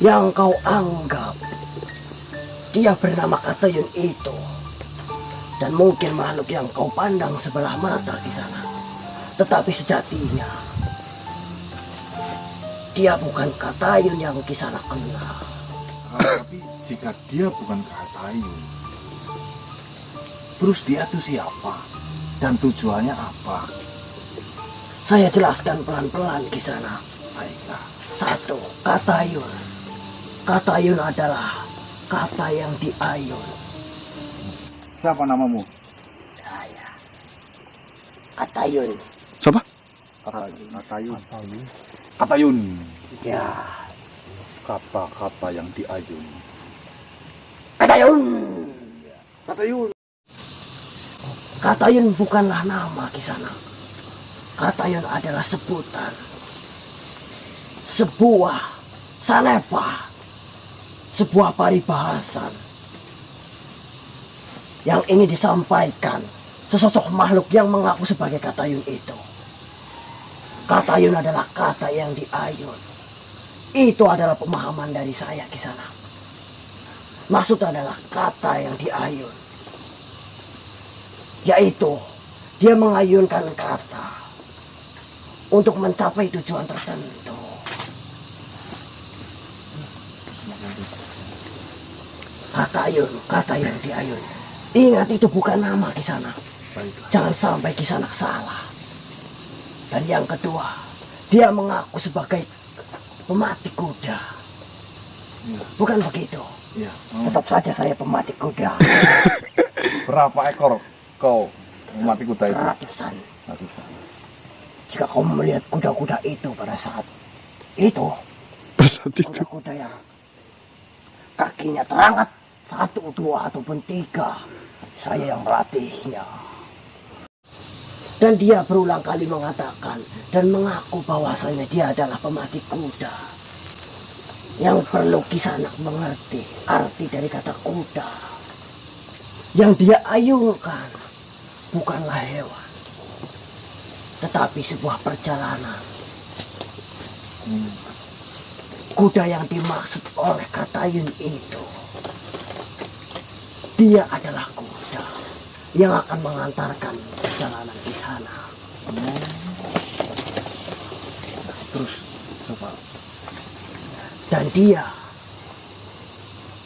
yang kau anggap dia bernama Katayun itu, dan mungkin makhluk yang kau pandang sebelah mata di sana, tetapi sejatinya dia bukan Katayun yang Kisana kenal. Tapi jika dia bukan Katayun, terus dia itu siapa dan tujuannya apa? Saya jelaskan pelan-pelan Kisana. Baiklah. 1. Katayun. Katayun adalah kata yang diayun. Siapa namamu? Saya Katayun. Siapa? Katayun. Katayun. Ya, Kata-kata yang diayun. Katayun. Katayun. Katayun bukanlah nama Kisana. Katayun adalah sebutan, sebuah sanepa, sebuah paribahasan yang ingin disampaikan sesosok makhluk yang mengaku sebagai Katayun itu. Katayun adalah kata yang diayun. Itu adalah pemahaman dari saya Kisana. Maksud adalah kata yang diayun, yaitu dia mengayunkan kata untuk mencapai tujuan tertentu. Katayun, kata yang diayun. Ingat, itu bukan nama Kisana. Jangan sampai Kisana salah. Dan yang kedua, dia mengaku sebagai pemati kuda. Bukan begitu? Ya. Tetap saja saya pemati kuda. Berapa ekor kau memati kuda itu? Ratusan. Ratusan. Jika kau melihat kuda-kuda itu pada saat itu, kuda-kuda yang kakinya terangkat 1, 2, ataupun 3, saya yang melatihnya. Dan dia berulang kali mengatakan dan mengaku bahwasanya dia adalah pemati kuda. Yang perlu Kisana mengerti arti dari kata kuda. Yang dia ayunkan bukanlah hewan, tetapi sebuah perjalanan. Kuda yang dimaksud oleh Katayun itu, dia adalah kuda yang akan mengantarkan perjalanan di sana. Terus coba. Dan dia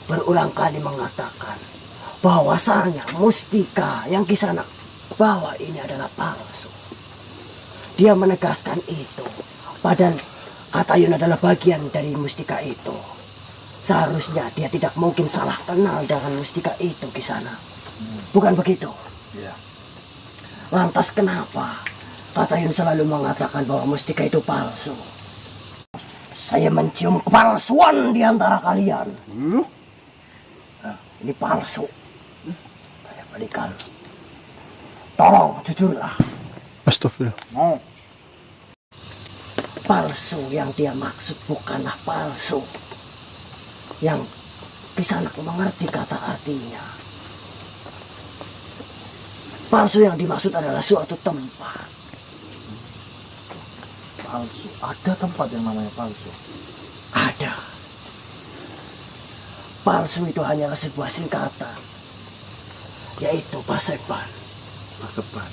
berulang kali mengatakan bahwasanya mustika yang Kisana bawa ini adalah palsu. Dia menegaskan itu, padahal Katayun adalah bagian dari mustika itu. Seharusnya dia tidak mungkin salah kenal dengan mustika itu Kisana. Bukan begitu? Ya. Lantas kenapa Katayun selalu mengatakan bahwa mustika itu palsu? Saya mencium kepalsuan di antara kalian. Nah, ini palsu. Saya berikan. Tolong jujurlah. Astagfirullah. Mau. Palsu yang dia maksud bukanlah palsu yang Kisana mengerti kata artinya. Palsu yang dimaksud adalah suatu tempat. Palsu. Ada tempat yang namanya palsu. Ada. Palsu itu hanyalah sebuah singkatan, yaitu Paseban. Paseban.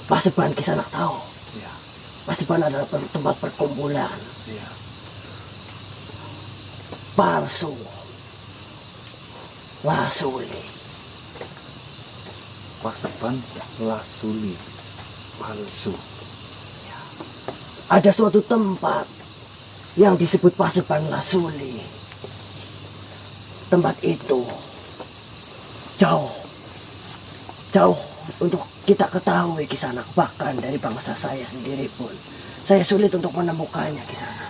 Paseban Kisana tahu. Ya. Paseban adalah tempat perkumpulan. Ya. Palsu, lasuli. Paseban, lasuli, palsu. Ada suatu tempat yang disebut Paseban Lasuli. Tempat itu jauh untuk kita ketahui Kisana. Bahkan dari bangsa saya sendiri pun saya sulit untuk menemukannya Kisana.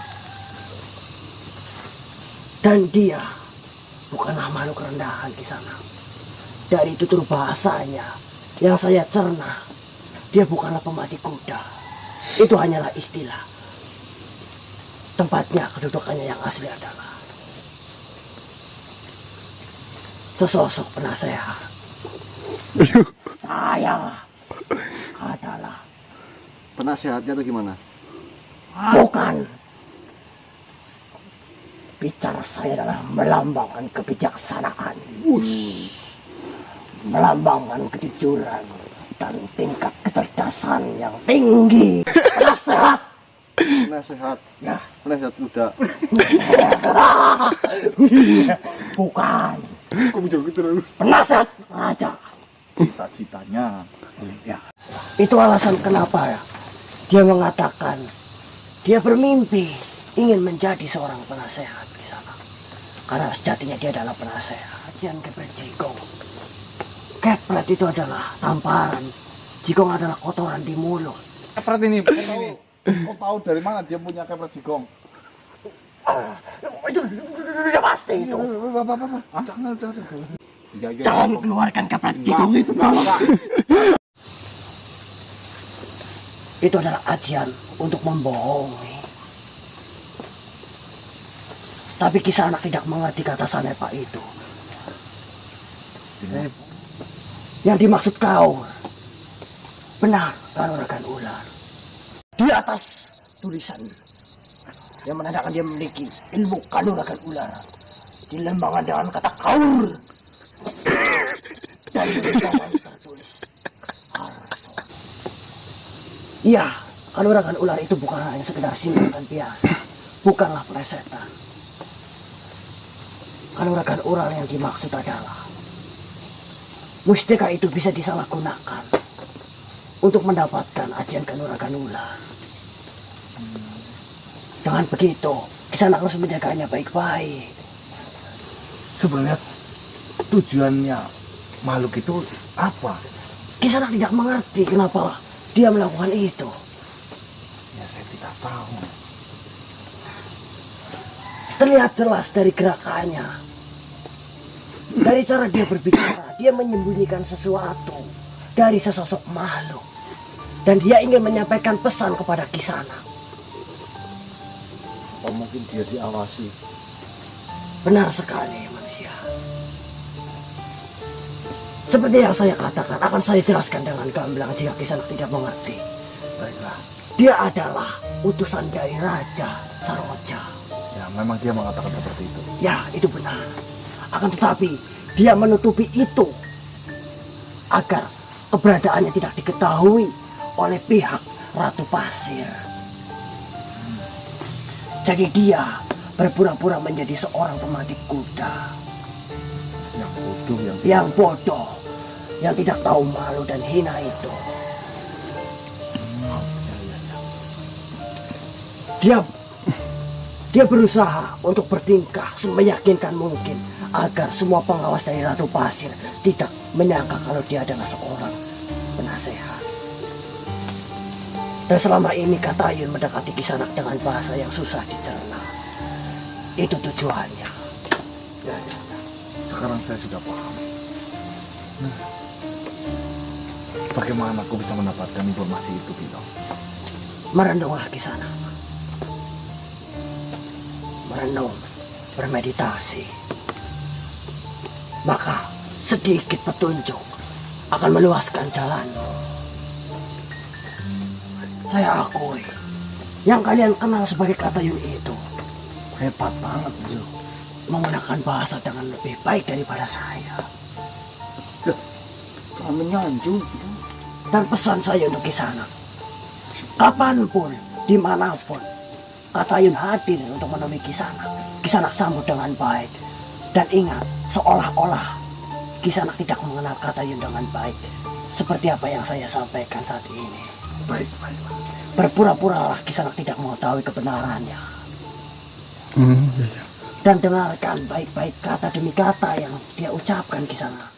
Dan dia bukanlah makhluk rendahan Kisana. Dari tutur bahasanya yang saya cerna, dia bukanlah pemati kuda. Itu hanyalah istilah. Tempatnya, kedudukannya yang asli adalah sesosok penasehat. Saya adalah Penasehatnya itu gimana? bukan bicara saya adalah melambangkan kebijaksanaan, melambangkan kejujuran dan tingkat kecerdasan yang tinggi. Penasehat. Penasehat. Ya. Penasehat kuda. Bukan. Kok bisa gitu terus? Penasehat raja. Cita-citanya. Ya. Itu alasan kenapa ya dia mengatakan dia bermimpi ingin menjadi seorang penasehat di sana. Karena sejatinya dia adalah penasehat. Jangan kepret jigong. Kepret itu adalah tamparan. Jigong adalah kotoran di mulut. Kepret ini. Kau tahu dari mana dia punya kepret jigong? Itu udah pasti itu. Jangan keluarkan kepret jigong itu. Itu adalah ajian untuk membohongi. Tapi Kisanak tidak mengerti kata Sanepa itu. Yang dimaksud kau benar, kanuragan ular. Di atas tulisan yang menandakan dia memiliki ilmu kanuragan ular dilembangkan dengan kata kaur dan dilembangkan tertulis Arso. Iya, kanuragan ular itu bukan hanya sekedar simbolan biasa, bukanlah plesetan. Kanuragan ular yang dimaksud adalah mustika itu bisa disalahgunakan untuk mendapatkan ajian kanuragan ular. Dengan begitu, Kisanak harus menjaganya baik-baik. Sebenarnya tujuannya makhluk itu apa? Kisanak tidak mengerti kenapa dia melakukan itu. Ya saya tidak tahu. Terlihat jelas dari gerakannya, dari cara dia berbicara, dia menyembunyikan sesuatu dari sesosok makhluk. Dan dia ingin menyampaikan pesan kepada Kisanak. Apa mungkin dia diawasi? Benar sekali manusia. Seperti yang saya katakan, akan saya jelaskan dengan gamblang jika Kisanak tidak mengerti. Baiklah. Dia adalah utusan dari Raja Saroja. Ya memang dia mengatakan seperti itu. Ya, itu benar. Akan tetapi dia menutupi itu agar keberadaannya tidak diketahui oleh pihak Ratu Pasir. Jadi dia berpura-pura menjadi seorang pemantik kuda yang bodoh, yang tidak tahu malu dan hina itu. Dia berusaha untuk bertingkah semeyakinkan mungkin agar semua pengawas dari Ratu Pasir tidak menyangka kalau dia adalah seorang penasehat. Dan selama ini Katayun mendekati Kisanak dengan bahasa yang susah dicerna. Itu tujuannya. Ya. Sekarang saya sudah paham. Bagaimana aku bisa mendapatkan informasi itu, Bino? Merenunglah Kisanak. Merenung, bermeditasi. Maka sedikit petunjuk akan meluaskan jalanmu. Saya akui, yang kalian kenal sebagai Katayun itu hebat banget, bro. Menggunakan bahasa dengan lebih baik daripada saya. Kami menyanjung. Dan pesan saya untuk Kisanak, kapanpun, dimanapun, Katayun hadir untuk menemui Kisanak. Kisanak sambut dengan baik. Dan ingat, seolah-olah Kisanak tidak mengenal Katayun dengan baik. Seperti apa yang saya sampaikan saat ini. Baik. Berpura-puralah Kisanak tidak mengetahui kebenarannya. Dan dengarkan baik-baik kata demi kata yang dia ucapkan Kisanak.